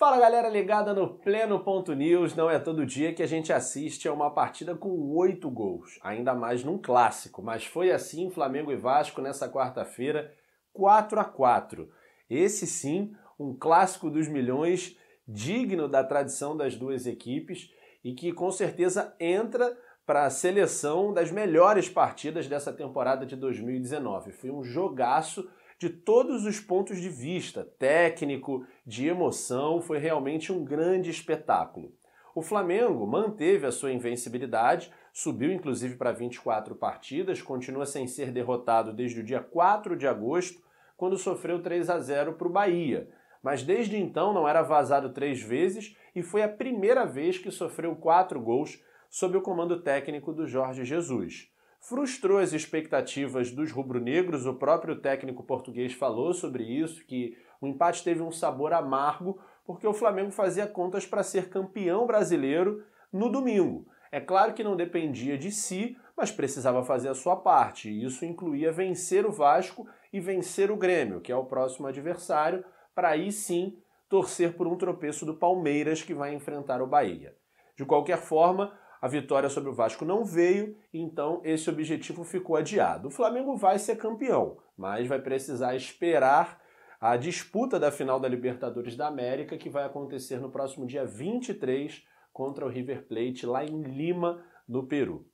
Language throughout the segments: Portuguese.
Fala galera ligada no Pleno Ponto News, não é todo dia que a gente assiste a uma partida com 8 gols, ainda mais num clássico, mas foi assim Flamengo e Vasco nessa quarta-feira, 4-4. Esse sim, um clássico dos milhões, digno da tradição das duas equipes e que com certeza entra para a seleção das melhores partidas dessa temporada de 2019. Foi um jogaço de todos os pontos de vista, técnico, de emoção, foi realmente um grande espetáculo. O Flamengo manteve a sua invencibilidade, subiu inclusive para 24 partidas, continua sem ser derrotado desde o dia 4 de agosto, quando sofreu 3-0 para o Bahia. Mas desde então não era vazado 3 vezes e foi a primeira vez que sofreu 4 gols sob o comando técnico do Jorge Jesus. Frustrou as expectativas dos rubro-negros, o próprio técnico português falou sobre isso, que o empate teve um sabor amargo, porque o Flamengo fazia contas para ser campeão brasileiro no domingo. É claro que não dependia de si, mas precisava fazer a sua parte, e isso incluía vencer o Vasco e vencer o Grêmio, que é o próximo adversário, para aí sim torcer por um tropeço do Palmeiras, que vai enfrentar o Bahia. De qualquer forma, a vitória sobre o Vasco não veio, então esse objetivo ficou adiado. O Flamengo vai ser campeão, mas vai precisar esperar a disputa da final da Libertadores da América, que vai acontecer no próximo dia 23 contra o River Plate, lá em Lima, no Peru.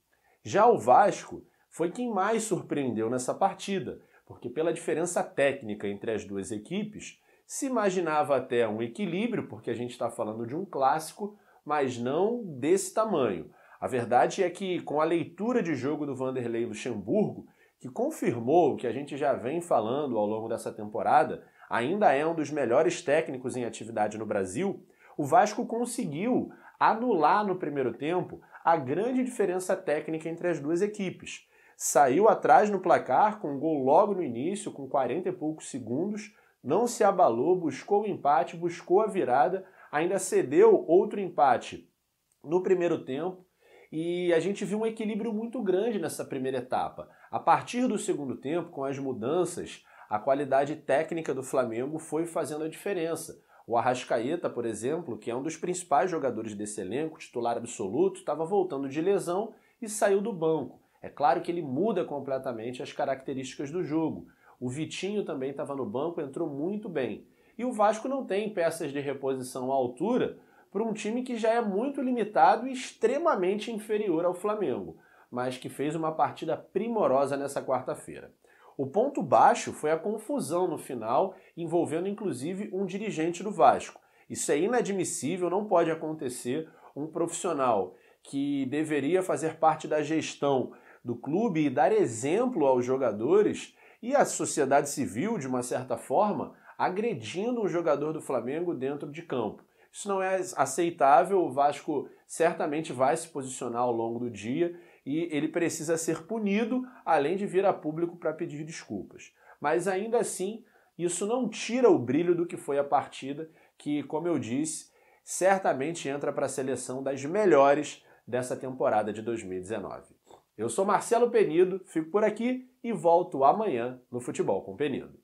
Já o Vasco foi quem mais surpreendeu nessa partida, porque pela diferença técnica entre as duas equipes, se imaginava até um equilíbrio, porque a gente está falando de um clássico, mas não desse tamanho. A verdade é que, com a leitura de jogo do Vanderlei Luxemburgo, que confirmou o que a gente já vem falando ao longo dessa temporada, ainda é um dos melhores técnicos em atividade no Brasil, o Vasco conseguiu anular no primeiro tempo a grande diferença técnica entre as duas equipes. Saiu atrás no placar, com um gol logo no início, com 40 e poucos segundos, não se abalou, buscou o empate, buscou a virada, ainda cedeu outro empate no primeiro tempo, e a gente viu um equilíbrio muito grande nessa primeira etapa. A partir do segundo tempo, com as mudanças, a qualidade técnica do Flamengo foi fazendo a diferença. O Arrascaeta, por exemplo, que é um dos principais jogadores desse elenco, titular absoluto, estava voltando de lesão e saiu do banco. É claro que ele muda completamente as características do jogo. O Vitinho também estava no banco, entrou muito bem. E o Vasco não tem peças de reposição à altura para um time que já é muito limitado e extremamente inferior ao Flamengo, mas que fez uma partida primorosa nessa quarta-feira. O ponto baixo foi a confusão no final, envolvendo inclusive um dirigente do Vasco. Isso é inadmissível, não pode acontecer. Um profissional que deveria fazer parte da gestão do clube e dar exemplo aos jogadores e à sociedade civil, de uma certa forma, agredindo um jogador do Flamengo dentro de campo. Isso não é aceitável, o Vasco certamente vai se posicionar ao longo do dia e ele precisa ser punido, além de vir a público para pedir desculpas. Mas ainda assim, isso não tira o brilho do que foi a partida, que, como eu disse, certamente entra para a seleção das melhores dessa temporada de 2019. Eu sou Marcelo Penido, fico por aqui e volto amanhã no Futebol com Penido.